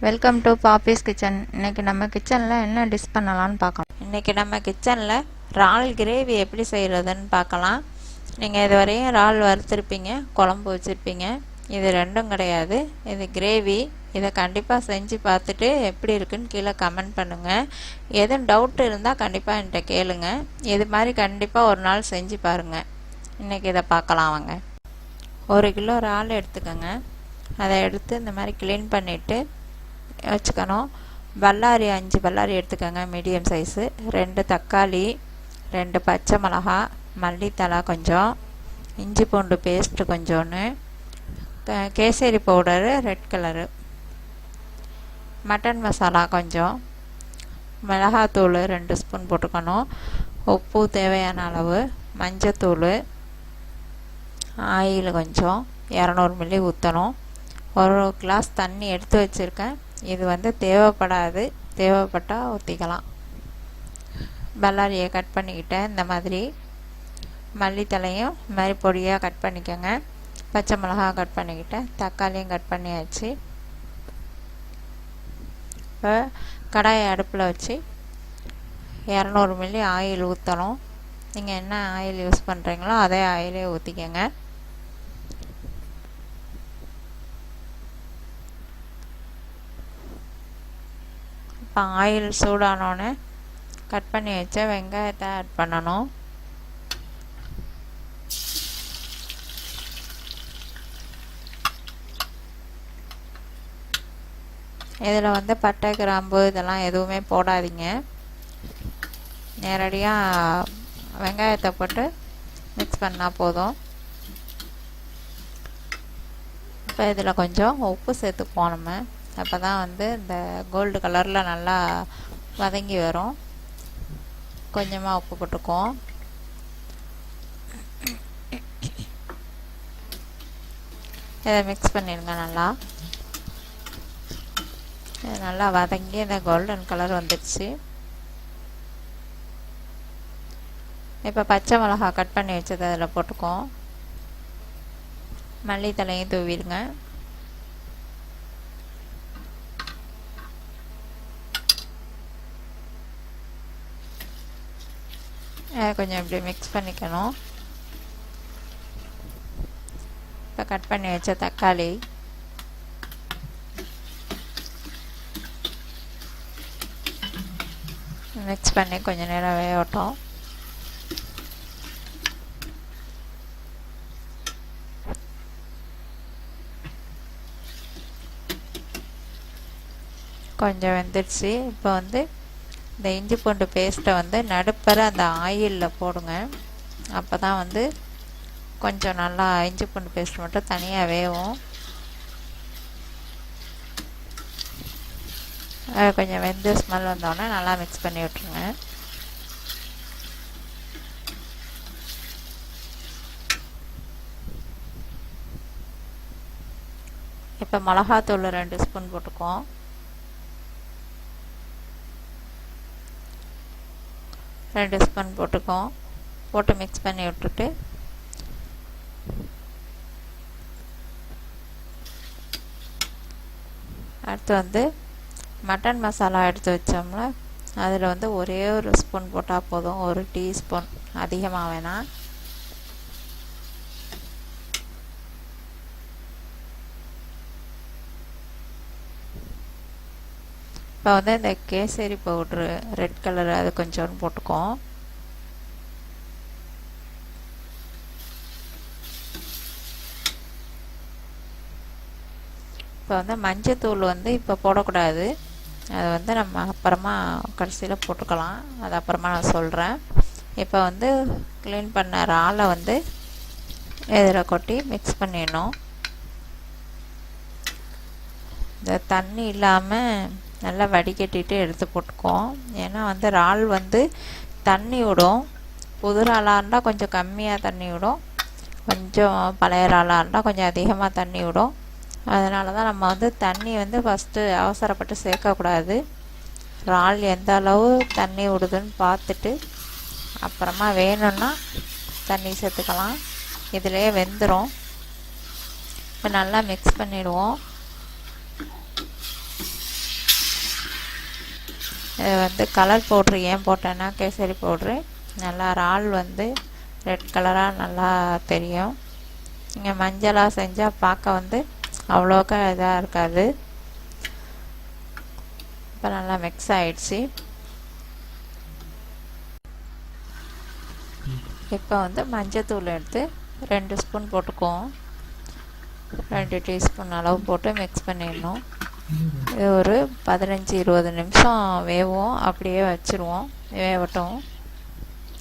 Welcome to Poppys kitchen. இன்றைக்கி நம்ம கிச்சனில் என்ன டிஷ் பண்ணலான்னு பார்க்கலாம். இன்றைக்கி நம்ம கிச்சனில் இறால் கிரேவி எப்படி செய்கிறதுன்னு பார்க்கலாம். நீங்கள் இதுவரையும் இறால் வறுத்துருப்பீங்க, குழம்பு வச்சுருப்பீங்க. இது ரெண்டும் கிடையாது, இது கிரேவி. இதை கண்டிப்பாக செஞ்சு பார்த்துட்டு எப்படி இருக்குன்னு கீழே கமெண்ட் பண்ணுங்கள். எதுவும் டவுட் இருந்தால் கண்டிப்பாக என்கிட்ட கேளுங்க. இது மாதிரி கண்டிப்பாக ஒரு நாள் செஞ்சு பாருங்கள். இன்றைக்கி இதை பார்க்கலாம் வாங்க. 1 கிலோ இறால் எடுத்துக்கோங்க. அதை எடுத்து இந்த மாதிரி க்ளீன் பண்ணிவிட்டு வச்சுக்கணும். பல்லாரி 5 பல்லாரி எடுத்துக்கோங்க, மீடியம் சைஸு. 2 தக்காளி, 2 பச்சை மிளகா, மல்லித்தலை கொஞ்சம், இஞ்சி பூண்டு பேஸ்ட்டு கொஞ்சோன்னு, கேசரி powder red colour, mutton masala கொஞ்சம், மிளகாத்தூள் 2 ஸ்பூன் போட்டுக்கணும், உப்பு தேவையான அளவு, மஞ்சத்தூள், ஆயில் கொஞ்சம் 200 மில்லி ஊற்றணும். 1 கிளாஸ் தண்ணி எடுத்து வச்சுருக்கேன். இது தேவைப்படாது, தேவைப்பட்டால் ஊற்றிக்கலாம். பல்லாரியை கட் பண்ணிக்கிட்டேன். இந்த மாதிரி மல்லித்தலையும் இந்த மாதிரி பொடியாக கட் பண்ணிக்கோங்க. பச்சை மிளகா கட் பண்ணிக்கிட்டேன். தக்காளியும் கட் பண்ணியாச்சு. இப்போ கடாயை அடுப்பில் வச்சு 200 மில்லி ஆயில் ஊற்றணும். நீங்கள் என்ன ஆயில் யூஸ் பண்ணுறீங்களோ அதே ஆயிலே ஊற்றிக்கோங்க. இப்போ ஆயில் சூடானோடனே கட் பண்ணி வச்ச வெங்காயத்தை ஆட் பண்ணணும். இதில் பட்டை கிராம்பு இதெல்லாம் எதுவுமே போடாதீங்க. நேரடியாக வெங்காயத்தை போட்டு மிக்ஸ் பண்ணால் போதும். இப்போ இதில் கொஞ்சம் உப்பு சேர்த்துப்போம். நம்ம அப்போ தான் இந்த கோல்டு கலரில் நல்லா வதங்கி வரும். கொஞ்சமாக உப்பு போட்டுக்குவோம். இதை மிக்ஸ் பண்ணிடுங்க. நல்லா வதங்கி இந்த கோல்டன் கலர் வந்துடுச்சு. இப்போ பச்சை மிளகா கட் பண்ணி வச்சதை அதில் போட்டுக்குவோம். மல்லித்தலையும் தூவிடுங்க. கொஞ்சம் இப்படி மிக்ஸ் பண்ணிக்கணும். இப்போ கட் பண்ணி வச்ச தக்காளி, மிக்ஸ் பண்ணி கொஞ்சம் நேரம் வேகட்டும். கொஞ்சம் வெந்துடுச்சு. இப்போ இந்த இஞ்சி பூண்டு பேஸ்ட்டை நடுப்பற அந்த ஆயிலில் போடுங்க. அப்போ தான் கொஞ்சம் நல்லா இஞ்சி பூண்டு பேஸ்ட் மட்டும் தனியாக வேகும். கொஞ்சம் வெந்து ஸ்மெல் வந்தோடனே நல்லா மிக்ஸ் பண்ணி விட்ருங்க. இப்போ மிளகாத்தூள் 2 ஸ்பூன் போட்டுக்குவோம். ரெண்டு ஸ்பூன் போட்டு மிக்ஸ் பண்ணி விட்டுட்டு அடுத்து மட்டன் மசாலா எடுத்து வச்சோம்ல, அதில் ஒரே ஒரு ஸ்பூன் போட்டால் போதும். 1 டீஸ்பூன், அதிகமாக வேணாம். இப்போ இந்த கேசரி பவுட்ரு ரெட் கலர் அது கொஞ்சோன்னு போட்டுக்குவோம். இப்போ மஞ்சத்தூள் இப்போ போடக்கூடாது. அது நம்ம அப்புறமா கடைசியில் போட்டுக்கலாம். அது அப்புறமா நான் சொல்கிறேன். இப்போ க்ளீன் பண்ண இறாலை இதில் கொட்டி மிக்ஸ் பண்ணிடணும். இந்த தண்ணி இல்லாமல் நல்லா வடிகட்டிட்டு எடுத்து போட்டுக்குவோம். ஏன்னா இறால் தண்ணி விடும். புது இறாலாக இருந்தால் கொஞ்சம் கம்மியாக தண்ணி விடும், கொஞ்சம் பழைய இறாலாக இருந்தால் கொஞ்சம் அதிகமாக தண்ணி விடும். அதனால தான் நம்ம தண்ணி ஃபஸ்ட்டு அவசரப்பட்டு சேர்க்கக்கூடாது. இறால் எந்த அளவு தண்ணி விடுதுன்னு பார்த்துட்டு அப்புறமா வேணும்னா தண்ணி சேர்த்துக்கலாம். இதிலே வெந்துடும். இப்போ நல்லா மிக்ஸ் பண்ணிவிடுவோம். இது வந்து கலர் பவுட்ரு ஏன் போட்டேன்னா கேசரி பவுட்ரு நல்லா இறால் வந்து ரெட் கலராக நல்லா தெரியும். நீங்கள் மஞ்சளாக செஞ்சால் பார்க்க வந்து அவ்வளோக்கா இதாக இருக்காது. இப்போ நல்லா மிக்ஸ் ஆகிடுச்சு. இப்போ வந்து மஞ்சத்தூள் எடுத்து 2 ஸ்பூன் போட்டுக்குவோம். 2 டீஸ்பூன் அளவு போட்டு மிக்ஸ் பண்ணிடணும். இது ஒரு 15-20 நிமிஷம் வேவும், அப்படியே வச்சுருவோம், வேவட்டும்.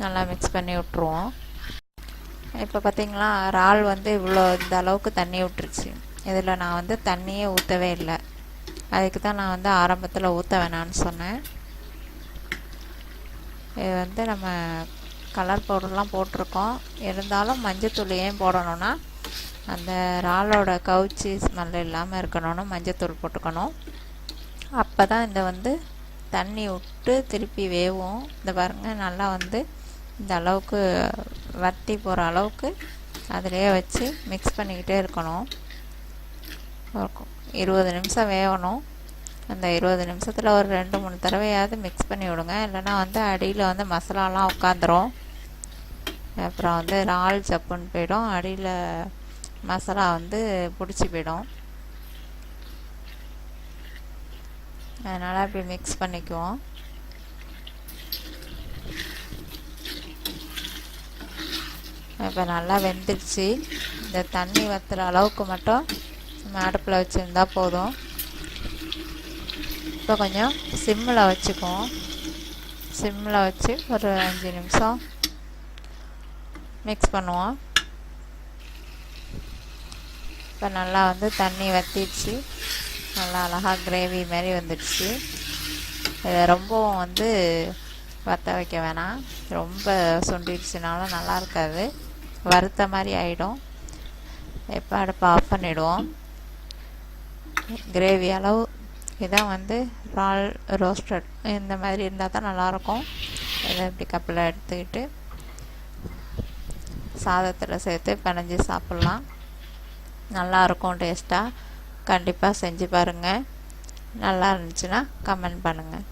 நல்லா மிக்ஸ் பண்ணி விட்ருவோம். இப்போ பார்த்திங்களா இறால் வந்து இவ்வளோ இந்த அளவுக்கு தண்ணி விட்டுருச்சு. இதில் நான் வந்து தண்ணியே ஊற்றவே இல்லை. அதுக்கு தான் நான் வந்து ஆரம்பத்தில் ஊற்ற வேணான்னு சொன்னேன். இது வந்து நம்ம கலர் பவுடர்லாம் போட்டிருக்கோம். இருந்தாலும் மஞ்சத்தூள் ஏன் போடணும்னா அந்த இறாலோட கவுச்சி ஸ்மெல் இல்லாமல் இருக்கணும்னு மஞ்சத்தூள் போட்டுக்கணும். அப்போ தான் இந்த வந்து தண்ணி விட்டு திருப்பி வேவும். இந்த பாருங்கள் நல்லா வந்து இந்த அளவுக்கு வற்றி போகிற அளவுக்கு அதிலே வச்சு மிக்ஸ் பண்ணிக்கிட்டே இருக்கணும். 20 நிமிஷம் வேகணும். அந்த 20 நிமிஷத்தில் ஒரு 2-3 தடவையாவது மிக்ஸ் பண்ணி விடுங்க. இல்லைன்னா வந்து அடியில் வந்து மசாலாலாம் உட்காந்துரும். அப்புறம் வந்து இறால் சப்புன்னு போயிடும், அடியில் மசாலா வந்து பிடிச்சி போயிடும். அதனால் அப்படி மிக்ஸ் பண்ணிக்குவோம். இப்போ நல்லா வெந்துடுச்சு. இந்த தண்ணி வற்றுற அளவுக்கு மட்டும் நம்ம அடுப்பில் வச்சுருந்தா போதும். இப்போ கொஞ்சம் சிம்மில் வச்சுக்குவோம். சிம்மில் வச்சு ஒரு 5 நிமிஷம் மிக்ஸ் பண்ணுவோம். இப்போ நல்லா வந்து தண்ணி வற்றிடுச்சு. நல்லா அழகாக கிரேவி மாதிரி வந்துடுச்சு. இதை ரொம்பவும் வந்து வற்ற வைக்க வேணாம். ரொம்ப சுண்டிடுச்சுனாலும் நல்லா இருக்காது, வறுத்த மாதிரி ஆகிடும். இப்போ அடுப்பை ஆஃப் பண்ணிவிடுவோம். கிரேவி அளவு இதான் வந்து இறால் ரோஸ்டட் இந்த மாதிரி இருந்தால் தான் நல்லாயிருக்கும். இதை இப்படி கப்பில் எடுத்துக்கிட்டு சாதத்தில் சேர்த்து பிணைஞ்சி சாப்பிட்லாம். நல்லாயிருக்கும் டேஸ்ட்டாக. கண்டிப்பாக செஞ்சு பாருங்கள். நல்லா இருந்துச்சுன்னா கமெண்ட் பண்ணுங்கள்.